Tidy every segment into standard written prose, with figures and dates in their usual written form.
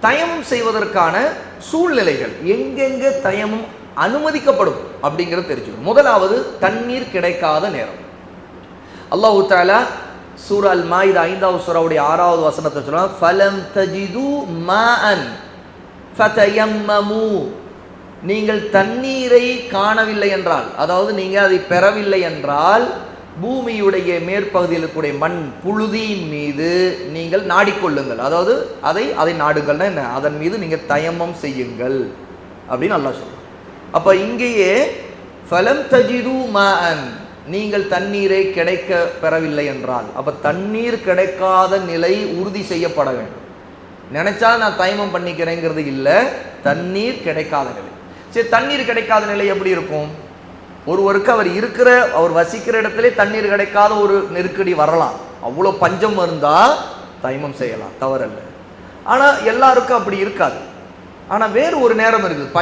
தயமம் செய்வதற்கான சூழ்நிலைகள் எங்கெங்க தயமம் அனுமதிக்கப்படும் அப்படிங்கிறது தெரிஞ்சுக்கணும். முதலாவது தண்ணீர் கிடைக்காத நேரம். அல்லாஹ் தஆலா சூரா அல் மாயிதா 5வது சூராவுடைய 6வது வசனத்தை சொல்றான், ஃபலம் தஜிது மாஅன் ஃபதயம்மமு. நீங்கள் தண்ணீரை காணவில்லை என்றால், அதாவது நீங்கள் அதை பெறவில்லை என்றால், பூமியுடைய மேற்பகுதியில் இருக்கக்கூடிய மண் புழுதியின் மீது நீங்கள் நாடிக்கொள்ளுங்கள். அதாவது அதை நாடுகள்னா என்ன, அதன் மீது நீங்கள் தயமம் செய்யுங்கள் அப்படின்னு அல்லாஹ் சொல்றான். அப்ப இங்கேயே ஃபலம் தஜிது மாஅன், நீங்கள் தண்ணீரை கிடைக்க பெறவில்லை என்றால், அப்ப தண்ணீர் கிடைக்காத நிலை உறுதி செய்யப்பட வேண்டும். நினைச்சா நான் தயமம் பண்ணிக்கிறேங்கிறது இல்லை, தண்ணீர் கிடைக்காத நிலை. சரி, தண்ணீர் கிடைக்காத நிலை எப்படி இருக்கும்? ஒருவருக்கு அவர் வசிக்கிற இடத்துல தண்ணீர் கிடைக்காத ஒரு நெருக்கடி வரலாம், அவ்வளோ பஞ்சம் இருந்தால் தயமம் செய்யலாம், தவறல்ல. ஆனால் எல்லாருக்கும் அப்படி இருக்காது. ஆனால் வேறு ஒரு நேரம் இருக்குது,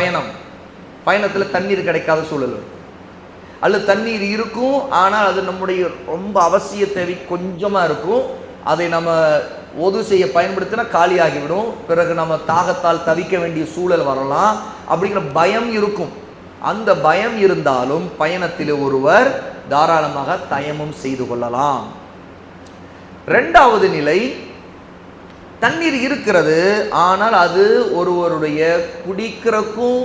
பயணத்தில் தண்ணீர் கிடைக்காத சூழல், அல்லது தண்ணீர் இருக்கும் ஆனால் அது நம்முடைய ரொம்ப அவசிய தேவை கொஞ்சமாக இருக்கும், அதை நம்ம ஒது செய்ய பயன்படுத்தினா காலியாகிவிடும், பிறகு நம்ம தாகத்தால் தவிக்க வேண்டிய சூழல் வரலாம், அப்படிங்கிற பயம் இருக்கும். அந்த பயம் இருந்தாலும் பயணத்தில் ஒருவர் தாராளமாக தயமம் செய்து கொள்ளலாம். இரண்டாவது நிலை, தண்ணீர் இருக்கிறது ஆனால் அது ஒருவருடைய குடிக்கிறக்கும்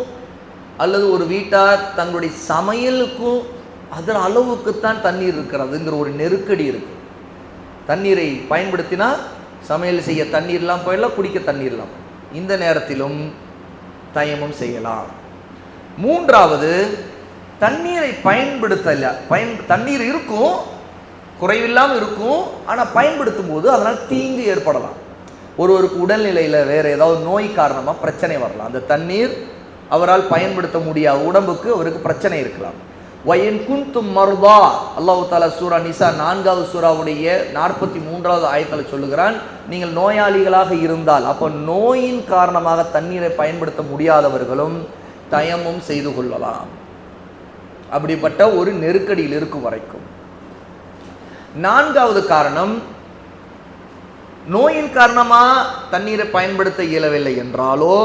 அல்லது ஒரு வீட்டார் தங்களுடைய சமையலுக்கும் அதன் அளவுக்குத்தான் தண்ணீர் இருக்கிறதுங்கிற ஒரு நெருக்கடி இருக்கு. தண்ணீரை பயன்படுத்தினா சமையல் செய்ய தண்ணீர்லாம் போயிடலாம், குடிக்க தண்ணீர்லாம். இந்த நேரத்திலும் தயமம் செய்யலாம். மூன்றாவது, தண்ணீரை தண்ணீர் இருக்கும், குறைவில்லாமல் இருக்கும், ஆனால் பயன்படுத்தும் போது அதனால் தீங்கு ஏற்படலாம். ஒருவருக்கு உடல்நிலையில் வேறு ஏதாவது நோய் காரணமாக பிரச்சனை வரலாம், அந்த தண்ணீர் அவரால் பயன்படுத்த முடியாத உடம்புக்கு அவருக்கு பிரச்சனை இருக்கலாம். வயன் குன்தும் மர்தா, அல்லாஹ் தஆலா சூரா நிசா 4வது சூராவுடைய 43வது ஆயத்தில் சொல்லுகிறான், நீங்கள் நோயாளிகளாக இருந்தால், அப்போ நோயின் காரணமாக தண்ணீரை பயன்படுத்த முடியாதவர்களும் தயமம் செய்து கொள்ளலாம், அப்படிப்பட்ட ஒரு நெருக்கடியில் இருக்கும் வரைக்கும். நான்காவது காரணம், நோயின் காரணமாக தண்ணீரை பயன்படுத்த இயலவில்லை என்றாலோ,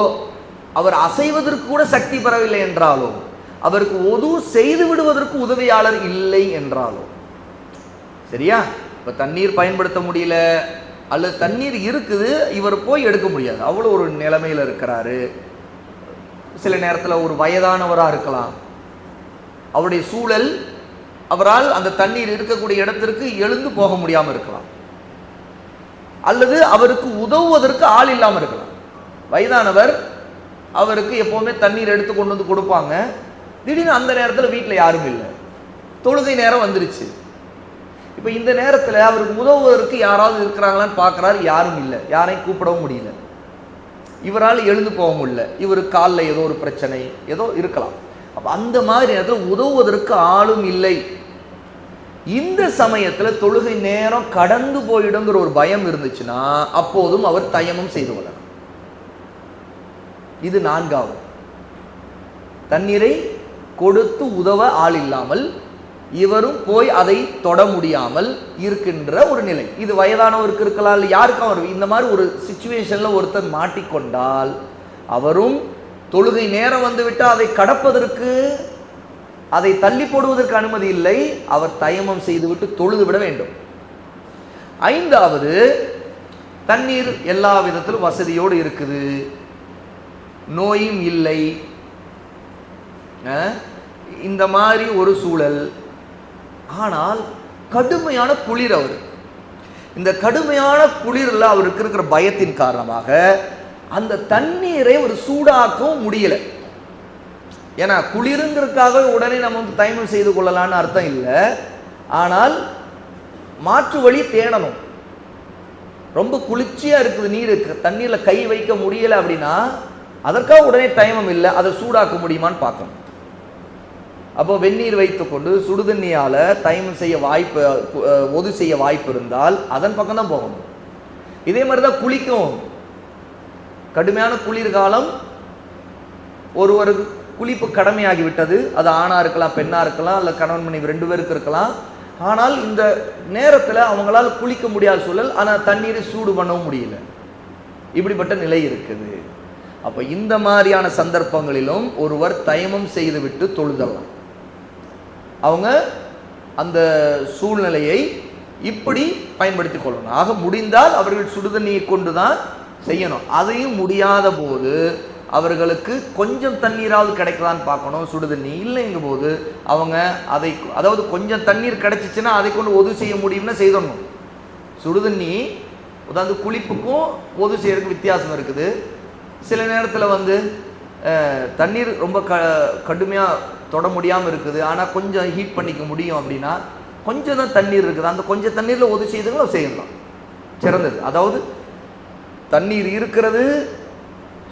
அவர் அசைவதற்கு கூட சக்தி பெறவில்லை என்றாலோ, அவருக்கு உதவு செய்து விடுவதற்கு உதவியாளர் இல்லை என்றாலோ, சரியா? இப்போ தண்ணீர் பயன்படுத்த முடியல அல்லது தண்ணீர் இருக்குது, இவர் போய் எடுக்க முடியாது, அவ்வளோ ஒரு நிலைமையில் இருக்கிறாரு. சில நேரத்தில் ஒரு வயதானவராக இருக்கலாம், அவருடைய சூழல் அவரால் அந்த தண்ணீர் இருக்கக்கூடிய இடத்திற்கு எழுந்து போக முடியாமல் இருக்கலாம், அல்லது அவருக்கு உதவுவதற்கு ஆள் இல்லாமல் இருக்கலாம். வயதானவர், அவருக்கு எப்போவுமே தண்ணீர் எடுத்து கொண்டு வந்து கொடுப்பாங்க, திடீர்னு அந்த நேரத்தில் வீட்டில் யாரும் இல்லை, தொழுகை நேரம் வந்துருச்சு. இப்போ இந்த நேரத்தில் அவருக்கு உதவுவதற்கு யாராவது இருக்கிறாங்களான்னு பார்க்குறாரு, யாரும் இல்லை, யாரையும் கூப்பிடவும் முடியல, இவரால் எழுந்து போக முடியல, இவருக்கு காலில் ஏதோ ஒரு பிரச்சனை ஏதோ இருக்கலாம். அப்போ அந்த மாதிரி நேரத்தில் உதவுவதற்கு ஆளும் இல்லை. இந்த சமயத்தில் தொழுகை நேரம் கடந்து போயிடுங்கிற ஒரு பயம் இருந்துச்சுன்னா அப்போதும் அவர் தயமம் செய்து கொள்ளலாம். இது நான்காவது, தண்ணீரை கொடுத்து உதவ ஆள் இல்லாமல் இவரும் போய் அதை தொட முடியாமல் இருக்கின்ற ஒரு நிலை. இது வயதானவருக்கு இருக்கலாம், இல்லை யாருக்கும். அவர் இந்த மாதிரி ஒரு சிச்சுவேஷனில் ஒருத்தர் மாட்டிக்கொண்டால் அவரும் தொழுகை நேரம் வந்துவிட்டால் அதை கடப்பதற்கு, அதை தள்ளி போடுவதற்கு அனுமதி இல்லை, அவர் தயமம் செய்துவிட்டு தொழுது விட வேண்டும். ஐந்தாவது, தண்ணீர் எல்லா விதத்திலும் வசதியோடு இருக்குது, நோயும் இல்லை, இந்த மாதிரி ஒரு சூழல். ஆனால் கடுமையான குளிர், அவர் இந்த கடுமையான குளிரில் அவருக்கு இருக்கிற பயத்தின் காரணமாக அந்த தண்ணீரை ஒரு சூடாக்கவும் முடியலை. ஏன்னா குளிருங்கிறதுக்காக உடனே நம்ம வந்து தயமம் செய்து கொள்ளலான்னு அர்த்தம் இல்லை, ஆனால் மாற்று வழி தேடணும். ரொம்ப குளிர்ச்சியாக இருக்குது நீர், தண்ணீரில் கை வைக்க முடியலை அப்படின்னா அதற்காக உடனே தயமம் இல்லை, அதை சூடாக்க முடியுமான்னு பார்க்கணும். அப்போ வெந்நீர் வைத்துக்கொண்டு சுடுதண்ணியால் தயமம் செய்ய வாய்ப்பு, ஒது செய்ய வாய்ப்பு இருந்தால் அதன் பக்கம் தான் போகணும். இதே மாதிரி தான் குளிக்கவும். கடுமையான குளிர்காலம், ஒருவருக்கு குளிப்பு கடமையாகிவிட்டது, அது ஆணாக இருக்கலாம், பெண்ணாக இருக்கலாம், இல்லை கணவன் மனைவி 2 பேருக்கு இருக்கலாம். ஆனால் இந்த நேரத்தில் அவங்களால் குளிக்க முடியாத சூழல், ஆனால் தண்ணீரை சூடு பண்ணவும் முடியல. இப்படிப்பட்ட நிலை இருக்குது. அப்போ இந்த மாதிரியான சந்தர்ப்பங்களிலும் ஒருவர் தயமம் செய்துவிட்டு தொழுதலாம். அவங்க அந்த சூழ்நிலையை இப்படி பயன்படுத்தி கொள்ளணும். ஆக முடிந்தால் அவர்கள் சுடுதண்ணியை கொண்டு தான் செய்யணும். அதையும் முடியாத போது அவர்களுக்கு கொஞ்சம் தண்ணீராவது கிடைக்கலான்னு பார்க்கணும். சுடுதண்ணி இல்லைங்கும் போது அவங்க அதை, அதாவது கொஞ்சம் தண்ணீர் கிடைச்சிச்சுன்னா அதை கொண்டு ஒது செய்ய முடியும்னா செய்தணும். சுடுதண்ணி உதாரணத்து குளிப்புக்கும் ஒது செய்யறதுக்கு வித்தியாசம் இருக்குது. சில நேரத்தில் தண்ணீர் ரொம்ப கடுமையாக தொட முடியாமல் இருக்குது, ஆனால் கொஞ்சம் ஹீட் பண்ணிக்க முடியும் அப்படின்னா கொஞ்சம் தான் தண்ணீர் இருக்குது, அந்த கொஞ்சம் தண்ணீரில் ஒது செய்துங்களும் செய்யலாம், சிறந்தது. அதாவது தண்ணீர் இருக்கிறது,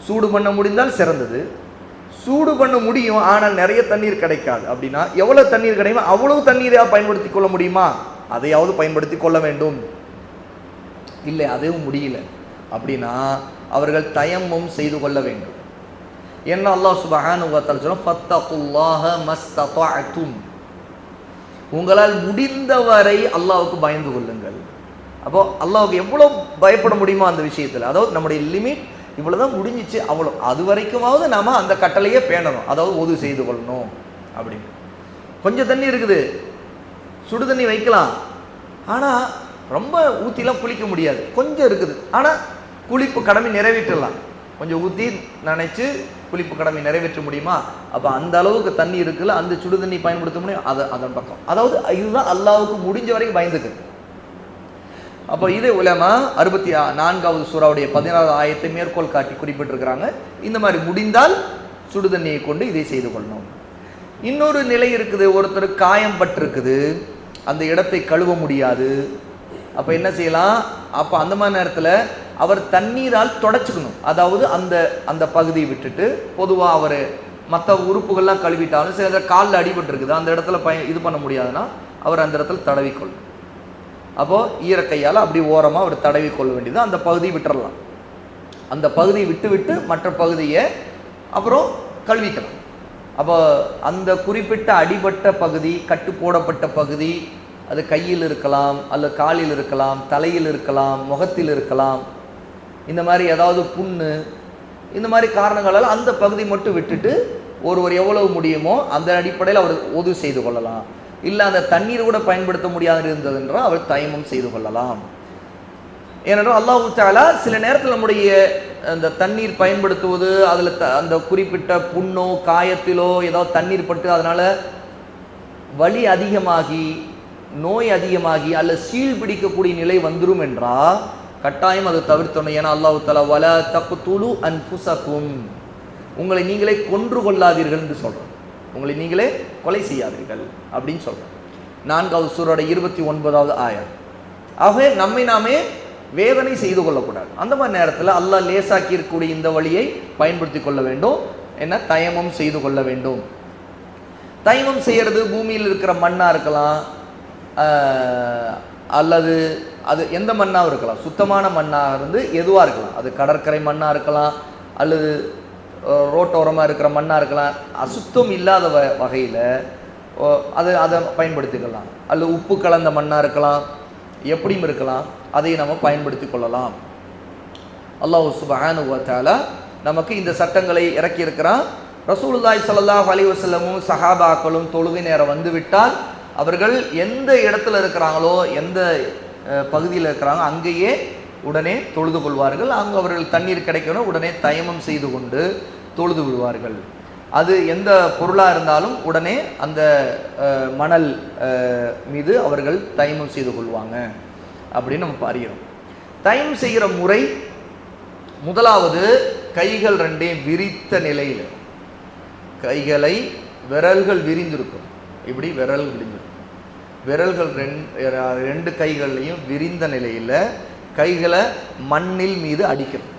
சூடு பண்ண முடிந்தால் சிறந்தது. சூடு பண்ண முடியும் ஆனால் நிறைய தண்ணீர் கிடைக்காது அப்படின்னா எவ்வளோ தண்ணீர் கிடைக்குமோ அவ்வளவு தண்ணீரையாக பயன்படுத்தி கொள்ள முடியுமா, அதையாவது பயன்படுத்தி கொள்ள வேண்டும். இல்லை அதுவும் முடியல அப்படின்னா அவர்கள் தயம்மம் செய்து கொள்ள வேண்டும். என்ன அல்லாஹ் சுப்ஹானஹு வ தஆலா சொல்றான், ஃபத்தகுல்லாஹ மஸ்ததஅதும், உங்களால் முடிந்தவரை அல்லாஹ்வுக்கு பயந்து கொள்ளுங்கள். அப்போ அல்லாஹ்வுக்கு எவ்வளோ பயப்பட முடியுமோ அந்த விஷயத்தில், அதாவது நம்முடைய லிமிட் இவ்வளோதான் முடிஞ்சிச்சு, அவ்வளோ அது வரைக்குமாவது நாம் அந்த கட்டளையே பேணணும், அதாவது ஒது செய்து கொள்ளணும் அப்படின்னு. கொஞ்சம் தண்ணி இருக்குது, சுடு தண்ணி வைக்கலாம், ஆனால் ரொம்ப ஊற்றிலாம் குளிக்க முடியாது, கொஞ்சம் இருக்குது, ஆனால் குளிப்பு கடமை நிறைவேற்றலாம், கொஞ்சம் ஊற்றி நினைச்சு குளிப்பு கடமை நிறைவேற்ற முடியுமா, அப்போ அந்த அளவுக்கு தண்ணி இருக்குல்ல, அந்த சுடு தண்ணி பயன்படுத்த முடியும், அதன் பக்கம். அதாவது இதுதான் அல்லாஹ்வுக்கு முடிஞ்ச வரைக்கும் பயந்துக்குது. அப்போ இதே உலமா 64வது சூறாவுடைய 16வது ஆயத்தை மேற்கோள் காட்டி குறிப்பிட்டிருக்கிறாங்க. இந்த மாதிரி முடிந்தால் சுடு தண்ணியை கொண்டு இதை செய்து கொள்ளணும். இன்னொரு நிலை இருக்குது, ஒருத்தர் காயம் பட்டிருக்குது, அந்த இடத்தை கழுவ முடியாது, அப்போ என்ன செய்யலாம், அப்போ அந்த மாதிரி நேரத்தில் அவர் தண்ணீரால் தொடச்சிக்கணும். அதாவது அந்த அந்த பகுதியை விட்டுட்டு, பொதுவாக அவர் மற்ற உறுப்புகள்லாம் கழுவிட்டாலும் சில காலில் அடிபட்டுருக்குது, அந்த இடத்துல இது பண்ண முடியாதுன்னா அவர் அந்த இடத்துல தடவிக்கொள்ளும். அப்போது ஈரக்கையால் அப்படி ஓரமாக அவர் தடவி கொள்ள வேண்டியது, அந்த பகுதியை விட்டுறலாம். அந்த பகுதியை விட்டு விட்டு மற்ற பகுதியை அப்புறம் கழுவிக்கலாம். அப்போ அந்த குறிப்பிட்ட அடிபட்ட பகுதி, கட்டு போடப்பட்ட பகுதி, அது கையில் இருக்கலாம், அல்லது காலில் இருக்கலாம், தலையில் இருக்கலாம், முகத்தில் இருக்கலாம், இந்த மாதிரி ஏதாவது புண்ணு, இந்த மாதிரி காரணங்களால் அந்த பகுதி மட்டும் விட்டுட்டு ஒருவர் எவ்வளவு முடியுமோ அந்த அடிப்படையில் அவர் ஒது செய்து கொள்ளலாம். இல்லை அந்த தண்ணீர் கூட பயன்படுத்த முடியாது இருந்ததென்றால் அவர் தயமம் செய்து கொள்ளலாம். ஏனென்றால் அல்லாஹ் தஆலா சில நேரத்தில் நம்முடைய அந்த தண்ணீர் பயன்படுத்துவது, அதில் அந்த குறிப்பிட்ட புண்ணோ காயத்திலோ ஏதாவது தண்ணீர் பட்டு அதனால் வலி அதிகமாகி நோய் அதிகமாகி அல்ல சீல் பிடிக்கக்கூடிய நிலை வந்துடும் என்றால் கட்டாயம் அதை தவிர்த்தணும். ஏன்னா அல்லாஹ் தஆலா வலா தக்துலு அன்ஃபுஸகும், உங்களை நீங்களே கொன்று கொள்ளாதீர்கள் என்று சொல்கிறோம், உங்களை நீங்களே கொலை செய்யாதீர்கள் அப்படின்னு சொல்கிறோம். 4வது சூரோட 29வது ஆயத். ஆகவே நம்மை நாமே வேதனை செய்து கொள்ளக்கூடாது. அந்த மாதிரி நேரத்தில் அல்லாஹ் லேசாக்கி இருக்கக்கூடிய இந்த வழியை பயன்படுத்தி கொள்ள வேண்டும். என்ன, தயமம் செய்து கொள்ள வேண்டும். தயமம் செய்கிறது பூமியில் இருக்கிற மண்ணாக இருக்கலாம், அல்லது அது எந்த மண்ணாகவும் இருக்கலாம், சுத்தமான மண்ணாக இருந்து எதுவாக இருக்கலாம், அது கடற்கரை மண்ணாக இருக்கலாம், அல்லது ரோட்டோரமாக இருக்கிற மண்ணாக இருக்கலாம், அசுத்தம் இல்லாத வகையில் அதை பயன்படுத்திக்கலாம், அல்லது உப்பு கலந்த மண்ணாக இருக்கலாம், எப்படியும் இருக்கலாம், அதை நம்ம பயன்படுத்தி கொள்ளலாம். அல்லாஹ் சுப்ஹானஹு வ தஆலா நமக்கு இந்த சட்டங்களை இறக்கி இருக்கிறான். ரசூலுல்லாஹி ஸல்லல்லாஹு அலைஹி வஸல்லமும் சஹாபாக்களும் தொழுகை நேரம் வந்துவிட்டால் அவர்கள் எந்த இடத்துல இருக்கிறாங்களோ, எந்த பகுதியில் இருக்கிறாங்க அங்கேயே உடனே தொழுது கொள்வார்கள். அங்கு அவர்கள் தண்ணீர் கிடைக்கணும், உடனே தயமம் செய்து கொண்டு தொழுது விடுவார்கள். அது எந்த பொருளாக இருந்தாலும் உடனே அந்த மணல் மீது அவர்கள் தயமம் செய்து கொள்வாங்க அப்படின்னு நம்ம அறிகிறோம். தயமம் செய்கிற முறை, முதலாவது கைகள் ரெண்டையும் விரித்த நிலையில், கைகளை விரல்கள் விரிந்திருக்கும், இப்படி விரல் விரிஞ்சிருக்கும், விரல்கள் ரெண்டு கைகள்லையும் விரிந்த நிலையில் கைகளை மண்ணில் மீது அடிக்கணும்.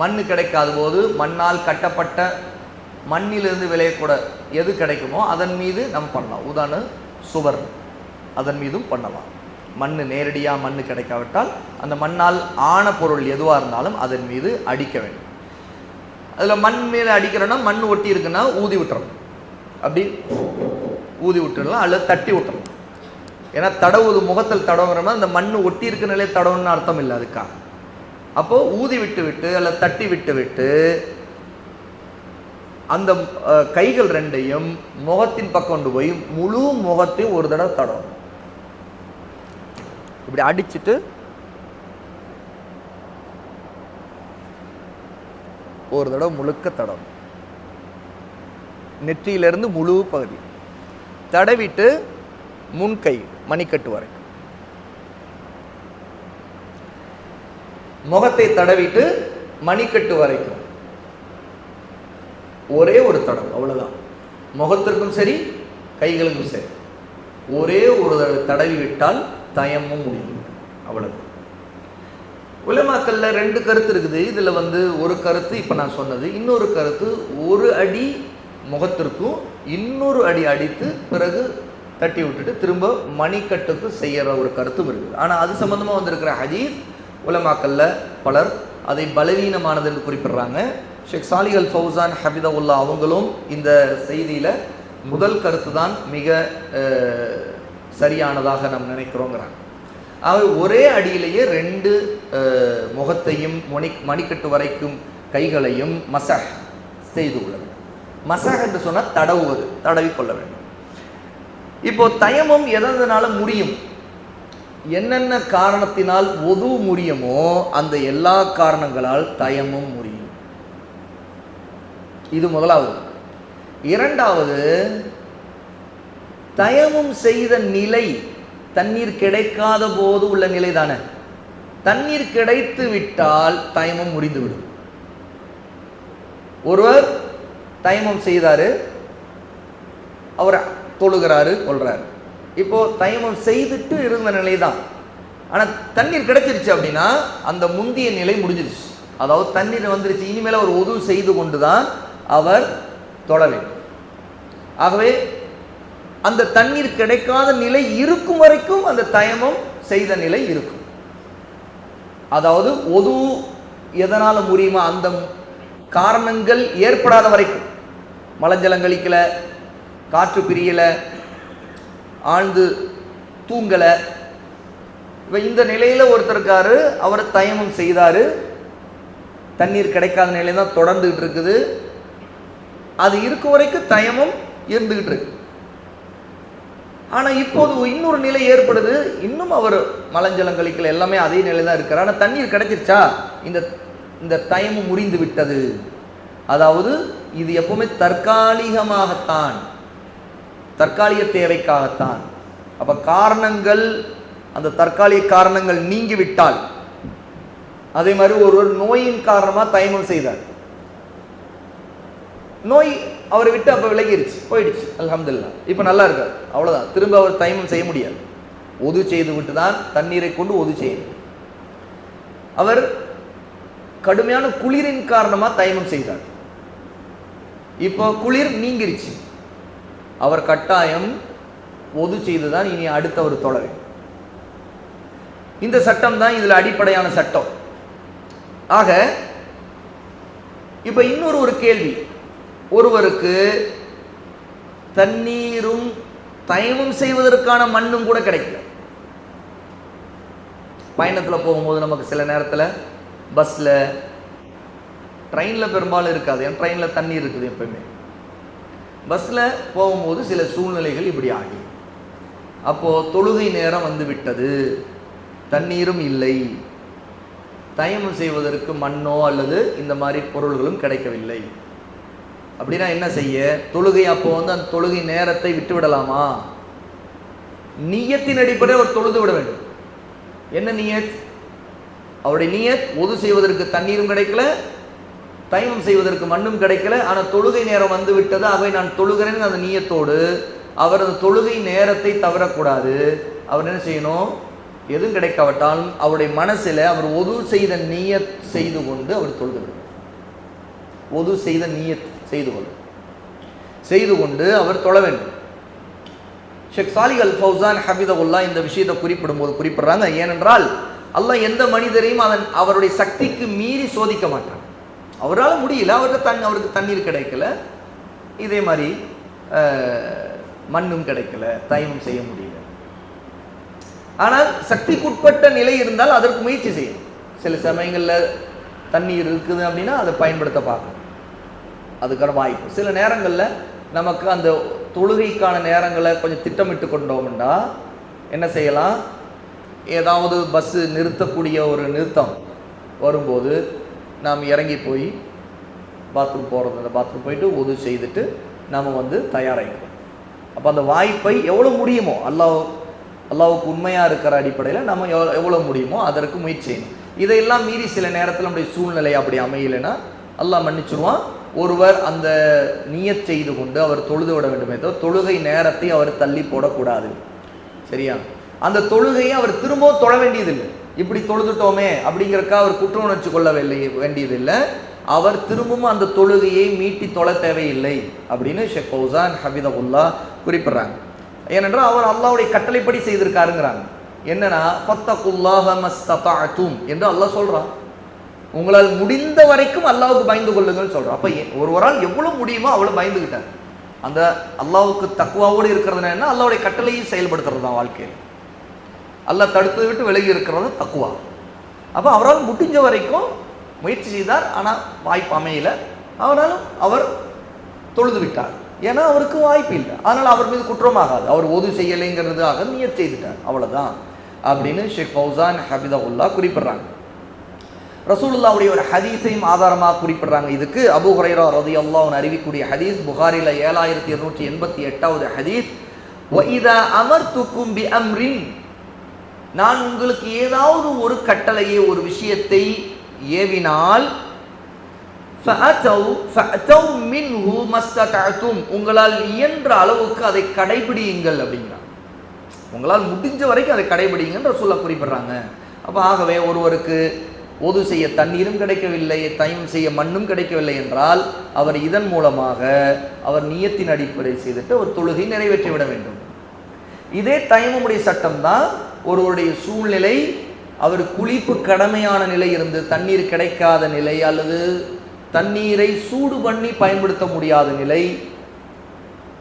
மண் கிடைக்காத போது மண்ணால் கட்டப்பட்ட மண்ணிலிருந்து விளையக்கூட எது கிடைக்குமோ அதன் மீது நம்ம பண்ணலாம். உதாரணம் சுவர், அதன் மீதும் பண்ணலாம். மண் நேரடியாக மண் கிடைக்காவிட்டால் அந்த மண்ணால் ஆன பொருள் எதுவாக இருந்தாலும் அதன் மீது அடிக்க வேண்டும். அதில் மண் மேலே அடிக்கிறோன்னா மண் ஒட்டி இருக்குன்னா ஊதி விட்டுறணும், அப்படி ஊதி விட்டுடலாம், அல்லது தட்டி விட்டுறணும். ஏன்னா தடவுது முகத்தில் தடவுறோம்னா அந்த மண் ஒட்டி இருக்க நிலையை தடவுன்னு அர்த்தம் இல்லை, அதுக்காக அப்போ ஊதி விட்டு விட்டு அல்ல தட்டி விட்டு விட்டு அந்த கைகள் ரெண்டையும் முகத்தின் பக்கம் கொண்டு போய் முழு முகத்தையும் ஒரு தடவை தடவும். இப்படி அடிச்சுட்டு ஒரு தடவை முழுக்க தடவும். நெற்றியிலிருந்து முழு பகுதி தடவிட்டு முன்கை மணிக்கட்டு வரைக்கும் முகத்தை தடவிட்டு மணிக்கட்டு வரைக்கும் ஒரே ஒரு தடவை, அவ்வளவுதான். முகத்திற்கும் சரி கைகளுக்கும் சரி ஒரே ஒரு தடவி விட்டால் தயமும் முடியும். அவ்வளவு. உலமாக்கல்ல ரெண்டு கருத்து இருக்குது. இதுல ஒரு கருத்து இப்ப நான் சொன்னது, இன்னொரு கருத்து ஒரு அடி முகத்திற்கும் இன்னொரு அடி அடித்து பிறகு தட்டி விட்டுட்டு திரும்ப மணிக்கட்டுக்கு செய்யற ஒரு கருத்தும் இருக்குது. ஆனா அது சம்பந்தமா வந்திருக்கிற ஹதீஸ் உலமாக்கல்ல பலர் அதை பலவீனமானது என்று குறிப்பிடுறாங்க. ஷேக் சாலிஹ் அல் ஃபௌசான் ஹபிதவுல்லா அவங்களும் இந்த செய்தியில முதல் கருத்து தான் மிக சரியானதாக நாம் நினைக்கிறோங்கிறாங்க. ஒரே அடியிலேயே ரெண்டு முகத்தையும் மணிக்கட்டு வரைக்கும் கைகளையும் மசஹ் செய்து கொள்ள வேண்டும். மசஹ் என்று சொன்னால் தடவுவது, தடவி கொள்ள வேண்டும். இப்போ தயமம் எதனால முடியும், என்னென்ன காரணத்தினால் ஒது முடியுமோ அந்த எல்லா காரணங்களால் தயமும் முடியும். இது முதலாவது. இரண்டாவது, தயமும் செய்த நிலை தண்ணீர் கிடைக்காத போது உள்ள நிலை தானே. தண்ணீர் கிடைத்து விட்டால் தயமம் முடிந்துவிடும். ஒருவர் தயமம் செய்தாரு, அவர் தொழுகிறாரு, கொள்றாரு. இப்போ தயமம் செய்துட்டு இருந்த நிலை தான். ஆனால் தண்ணீர் கிடைச்சிருச்சு அப்படின்னா அந்த முந்திய நிலை முடிஞ்சிருச்சு. அதாவது தண்ணீர் வந்துருச்சு, இனிமேல் அவர் உது செய்து கொண்டு தான் அவர் தொழ வேண்டும். ஆகவே அந்த தண்ணீர் கிடைக்காத நிலை இருக்கும் வரைக்கும் அந்த தயமம் செய்த நிலை இருக்கும். அதாவது ஒது எதனால முடியுமா, அந்த காரணங்கள் ஏற்படாத வரைக்கும், மலஜலம் கழிக்கல, காற்று பிரியல, ஆழ்ந்து தூங்கல, இந்த நிலையில ஒருத்தர் இருக்காரு, அவர் தயமம் செய்தாரு, தண்ணீர் கிடைக்காத நிலையில தான் தொடர்ந்துகிட்டு இருக்குது. அது இருக்கும் வரைக்கும் தயமம் இருந்துகிட்டு இருக்கு. ஆனா இப்போது இன்னொரு நிலை ஏற்படுது, இன்னும் அவர் மலஞ்சலம் கழிக்கல, எல்லாமே அதே நிலை தான் இருக்கிறார். ஆனா தண்ணீர் கிடைச்சிருச்சா, இந்த தயமும் முறிந்து விட்டது. அதாவது இது எப்பவுமே தற்காலிகமாகத்தான், தற்காலிக தேவைக்காகத்தான். அப்ப காரணங்கள், அந்த தற்காலிக காரணங்கள் நீங்கிவிட்டால், அதே மாதிரி ஒருவர் நோயின் காரணமா தயமம் செய்தார், நோய் அவரை விட்டு அப்ப விலகிருச்சு, போயிடுச்சு, அல்ஹம்துலில்லாஹ், இப்ப நல்லா இருக்கார், அவ்வளவுதான். திரும்ப அவர் தயமம் செய்ய முடியாது. ஒது செய்து விட்டு தான் தண்ணீரை கொண்டு ஒது செய்யணும். அவர் கடுமையான குளிரின் காரணமா தயமம் செய்தார், இப்போ குளிர் நீங்கிருச்சு, அவர் கட்டாயம் ஒது செய்துதான் இனி அடுத்தவர் தொழ வேண்டும். இந்த சட்டம் தான் இதுல அடிப்படையான சட்டம். ஆக இப்ப இன்னொரு ஒரு கேள்வி, ஒருவருக்கு தண்ணீரும் தயமும் செய்வதற்கான மண்ணும் கூட கிடைக்கல. பயணத்தில் போகும்போது நமக்கு சில நேரத்தில் பஸ்ல, ட்ரெயின்ல பெரும்பாலும் இருக்காது, ஏன் ட்ரெயின்ல தண்ணீர் இருக்குது எப்பயுமே. பஸ்ல போகும்போது சில சூழ்நிலைகள் இப்படி ஆகி, அப்போ தொழுகை நேரம் வந்து விட்டது, தண்ணீரும் இல்லை, தயமம் செய்வதற்கு மண்ணோ அல்லது இந்த மாதிரி பொருள்களும் கிடைக்கவில்லை. அப்படின்னா என்ன செய்ய? தொழுகை அப்போ அந்த தொழுகை நேரத்தை விட்டு விடலாமா? நியத்தின் அடிப்படையில் அவர் தொழுது விட வேண்டும். என்ன நியத்? அவருடைய நியத் ஒது செய்வதற்கு தண்ணீரும் கிடைக்கல, தயமம் செய்வதற்கு மண்ணும் கிடைக்கல, ஆனால் தொழுகை நேரம் வந்து விட்டது, அவை நான் தொழுகிறேன்னு அந்த நியத்தோடு அவர் அந்த தொழுகை நேரத்தை தவறக்கூடாது. அவர் என்ன செய்யணும்? எதுவும் கிடைக்காவிட்டாலும் அவருடைய மனசில் அவர் ஒது செய்த நியத் செய்து கொண்டு அவர் தொழுது விடும். ஒது செய்த நியத் செய்து கொண்டு அவர் தொழ வேண்டும். ஷேக் சாலிஹ் அல் ஃபௌசான் ஹபிதவுல்லா இந்த விஷயத்தை குறிப்பிடும்போது குறிப்பிடுறாங்க, ஏனென்றால் அல்லாஹ் எந்த மனிதரையும் அவருடைய சக்திக்கு மீறி சோதிக்க மாட்டான். அவரால் முடியல, அவருக்கு தண்ணீர் கிடைக்கல, இதே மாதிரி மண்ணும் கிடைக்கல, தயமம் செய்ய முடியல. ஆனால் சக்திக்குட்பட்ட நிலை இருந்தால் அதற்கு முயற்சி செய்யணும். சில சமயங்களில் தண்ணீர் இருக்குது அப்படின்னா அதை பயன்படுத்த பார்க்கணும், அதுக்கான வாய்ப்பு. சில நேரங்களில் நமக்கு அந்த தொழுகைக்கான நேரங்களை கொஞ்சம் திட்டமிட்டு கொண்டோம்னா என்ன செய்யலாம், ஏதாவது பஸ்ஸு நிறுத்தக்கூடிய ஒரு நிறுத்தம் வரும்போது நாம் இறங்கி போய் பாத்ரூம் போகிறது, அந்த பாத்ரூம் போயிட்டு உது செய்துட்டு நாம் தயாராகிக்கிறோம். அப்போ அந்த வாய்ப்பை எவ்வளோ முடியுமோ அல்லாவுக்கு உண்மையாக இருக்கிற அடிப்படையில் நம்ம எவ்வளோ முடியுமோ அதற்கு முயற்சி செய்யணும். இதையெல்லாம் மீறி சில நேரத்தில் நம்முடைய சூழ்நிலை அப்படி அமையலைன்னா அல்லாஹ் மன்னிச்சுருவான். ஒருவர் அந்த நியத் செய்து கொண்டு அவர் தொழுது விட வேண்டுமே தவிர தொழுகை நேரத்தை அவர் தள்ளி போடக்கூடாது. சரியா? அந்த தொழுகையை அவர் திரும்பவும் தொழ வேண்டியதில்லை. இப்படி தொழுதுட்டோமே அப்படிங்கிறக்கா அவர் குற்ற உணர்ச்சி கொள்ள வேண்டியதில்லை. அவர் திரும்பவும் அந்த தொழுகையை மீட்டி தொழ தேவையில்லை அப்படின்னு ஷேக் ஃபௌசான் ஹஃபிதஹுல்லா குறிப்பிடுறாங்க. ஏனென்றால் அவர் அல்லாஹ்வுடைய கட்டளைப்படி செய்திருக்காருங்கிறாங்க. என்னன்னா ஃபத்தகுல்லாஹ மஸ்ததஅதும் என்று அல்லாஹ் சொல்றான். உங்களால் முடிந்த வரைக்கும் அல்லாஹ்வுக்கு பயந்து கொள்ளுங்கள்னு சொல்றான். அப்போ ஒருவரால் எவ்வளோ முடியுமோ அவ்வளோ பயந்துக்கிட்டார். அந்த அல்லாஹ்வுக்கு தக்வாவோடு இருக்கிறது என்ன, அல்லாஹ்வுடைய கட்டளையை செயல்படுத்துறது தான் வாழ்க்கையில். அல்லாஹ் தடுத்து விட்டு விலகி இருக்கிறது தக்குவா. அப்போ அவரால் முடிஞ்ச வரைக்கும் முயற்சி செய்தார். ஆனால் வாய்ப்பு அமையல. ஆனாலும் அவர் தொழுது விட்டார். ஏன்னா அவருக்கு வாய்ப்பு இல்லை. அதனால் அவர் மீது குற்றமாகாது. அவர் ஒது செய்யலைங்கிறதுக்காக நியத் செய்துட்டார், அவ்வளோதான் அப்படின்னு ஷேக் ஃபௌசான் ஹஃபிதஹுல்லா குறிப்பிடுறாங்க. ரசூலுல்லாஹ்வுடைய ஒரு ஹதீஸையும் ஆதாரமாக குறிப்பிடுறாங்க. இதுக்கு அபூ ஹுரைரா ரலியல்லாஹு அன்ஹு அறிவிக்கக்கூடிய ஹதீஸ், புகாரில 7288வது ஹதீஸ். வஇதா அமர்துக்கும் பிஅம்ரின், நான் உங்களுக்கு ஏதாவது ஒரு கட்டளையை ஒரு விஷயத்தை ஏவினால் ஃபஅதவ் மின்ஹு மஸ்ததஅதும், உங்களால் இயன்ற அளவுக்கு அதை கடைபிடியுங்கள் அப்படிங்கிறாங்க. உங்களால் முடிஞ்ச வரைக்கும் அதை கடைபிடிங்கன்னு ரசூலுல்லாஹ் குறிப்பிடுறாங்க. அப்போ ஆகவே ஒருவருக்கு ஒது செய்ய தண்ணீரும் கிடைக்கவில்லை, தயமம் செய்ய மண்ணும் கிடைக்கவில்லை என்றால் அவர் இதன் மூலமாக அவர் நியத்தின் அடிப்படை செய்துட்டு ஒரு தொழுகை நிறைவேற்றி விட வேண்டும். இதே தயமுடைய சட்டம் தான் ஒருவருடைய சூழ்நிலை, அவர் குளிப்பு கடமையான நிலை இருந்து தண்ணீர் கிடைக்காத நிலை, அல்லது தண்ணீரை சூடு பண்ணி பயன்படுத்த முடியாத நிலை,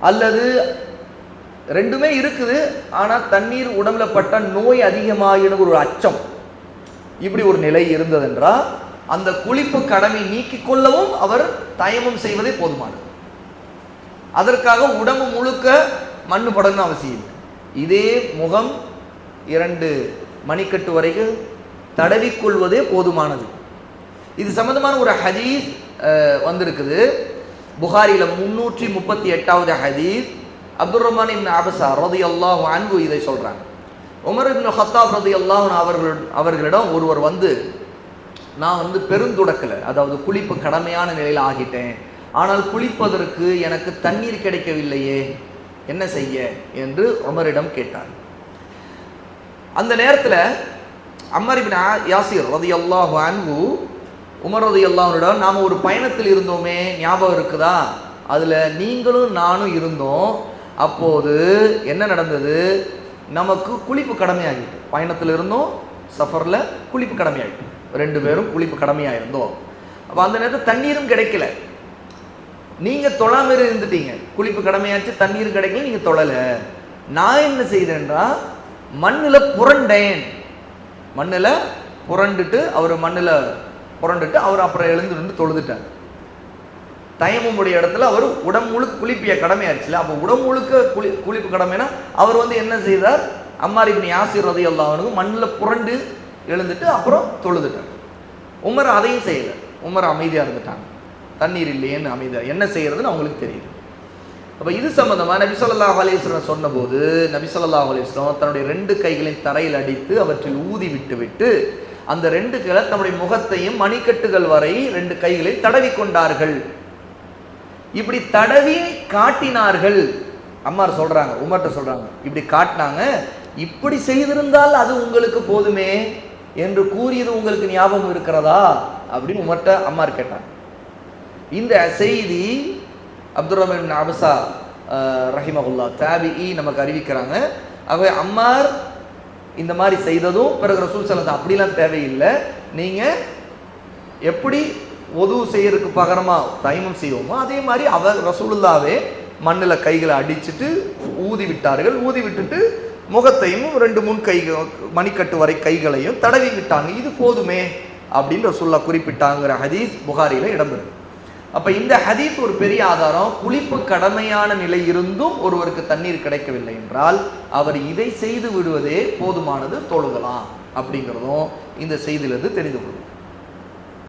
அல்லது ரெண்டுமே இருக்குது ஆனால் தண்ணீர் உடம்புல பட்ட நோய் அதிகமாகின ஒரு அச்சம், இப்படி ஒரு நிலை இருந்ததென்றால் அந்த குளிப்பு கடமை நீக்கிக் கொள்ளவும் அவர் தயமம் செய்வதே போதுமானது. அதற்காக உடம்பு முழுக்க மண்ணு படணும்னு அவசியம் இல்லை. இதே முகம் 2 மணிக்கட்டு வரைக்கும் தடவிக்கொள்வதே போதுமானது. இது சம்பந்தமான ஒரு ஹதீஸ் வந்திருக்குது. புகாரில 338வது ஹதீஸ். அப்துர் ரஹ்மான் இப்னு அபஸா ரலியல்லாஹு அன்ஹு இதை சொல்றாங்க. உமர் இப்னு ஹத்தாப் ரலியல்லாஹு அன்ஹு அவர்களிடம் ஒருவர் நான் பெருந்துடக்கல, அதாவது குளிப்பு கடமையான நிலையில் ஆகிட்டேன், ஆனால் குளிப்பதற்கு எனக்கு தண்ணீர் கிடைக்கவில்லையே, என்ன செய்ய என்று உமரிடம் கேட்டார். அந்த நேரத்தில் அம்மார் இப்னு யாசிர் ரலியல்லாஹு அன்ஹு உமர் ரலியல்லாஹு அன்ஹுடன் நாம் ஒரு பயணத்தில் இருந்தோமே, ஞாபகம் இருக்குதா, அதில் நீங்களும் நானும் இருந்தோம். அப்போது என்ன நடந்தது, நமக்கு குளிப்பு கடமையாகிட்டு, பயணத்தில் இருந்தோம், சஃபரில் குளிப்பு கடமையாகிட்டு, 2 பேரும் குளிப்பு கடமையாக இருந்தோம். அப்போ அந்த நேரத்தில் தண்ணீரும் கிடைக்கல, நீங்கள் தொழாமல் இருந்துட்டீங்க, குளிப்பு கடமையாச்சு, தண்ணீரும் கிடைக்கல, நீங்கள் தொழலை. நான் என்ன செய்தேன்றா மண்ணில் புரண்டேன், மண்ணில் புரண்டுட்டு அவர் அப்புறம் எழுந்து நின்று தொழுதுட்டார். தயமுடைய இடத்துல அவர் உடம்பு முழுக்க குளிப்பிய கடமையாச்சுல, அப்போ உடம்பு முழுக்க குளிப்பு கடமைனா அவர் என்ன செய்தார், அம்மார் இப்னு யாசிர் ரலியல்லாஹு அன்ஹு மண்ணில் புரண்டு எழுந்துட்டு அப்புறம் தொழுதுட்டார். உமர் அதையும் செய்யலை, உமர் அமைதியாக இருந்துட்டாங்க, தண்ணீர் இல்லையேன்னு அமைதியாக, என்ன செய்யறதுன்னு அவங்களுக்கு தெரியுது. அப்போ இது சம்பந்தமாக நபி ஸல்லல்லாஹு அலைஹி வஸல்லம் சொன்னபோது நபி ஸல்லல்லாஹு அலைஹி வஸல்லம் தன்னுடைய 2 கைகளையும் தரையில் அடித்து அவற்றில் ஊதி விட்டு அந்த 2 கைகளை தன்னுடைய முகத்தையும் மணிக்கட்டுகள் வரை 2 கைகளை தடவி கொண்டார்கள். இப்படி தடவி காட்டினார்கள். அம்மார் சொல்றாங்க, உமர்ட்ட சொல்றாங்க, இப்படி காட்டினாங்க, இப்படி செய்திருந்தால் அது உங்களுக்கு போதுமே என்று கூறியது உங்களுக்கு ஞாபகம் இருக்கிறதா அப்படின்னு உமர்ட்ட அம்மார் கேட்டாங்க. இந்த செய்தி அப்துர் ரஹ்மான் இப்னு அபஸா ரஹிமஹுல்லாஹ் தாபிஈ நமக்கு அறிவிக்கிறாங்க. ஆகவே அம்மார் இந்த மாதிரி செய்ததும் பிறகு ரசூல் ஸல்லல்லாஹு அலைஹி வஸல்லம் அப்படிலாம் தேவையில்லை, நீங்கள் எப்படி ஒது செய்யறதுக்கு பகரமாக தயமம் செய்வோமோ அதே மாதிரி அவர் ரசூலுல்லாவே மண்ணில் கைகளை அடிச்சுட்டு ஊதி விட்டார்கள். ஊதி விட்டுட்டு முகத்தையும் 2 முன் மணிக்கட்டு வரை கைகளையும் தடவி விட்டாங்க. இது போதுமே அப்படின்னு ரசூலுல்லாஹ் குறிப்பிட்டாங்கிற ஹதீஸ் புகாரியில் இடம்பெறும். அப்போ இந்த ஹதீஸ் ஒரு பெரிய ஆதாரம். குளிப்பு கடமையான நிலை இருந்தும் ஒருவருக்கு தண்ணீர் கிடைக்கவில்லை என்றால் அவர் இதை செய்து விடுவதே போதுமானது, தொழுகலாம் அப்படிங்கிறதும் இந்த செய்தியிலிருந்து தெரிந்து கொள்ளும்.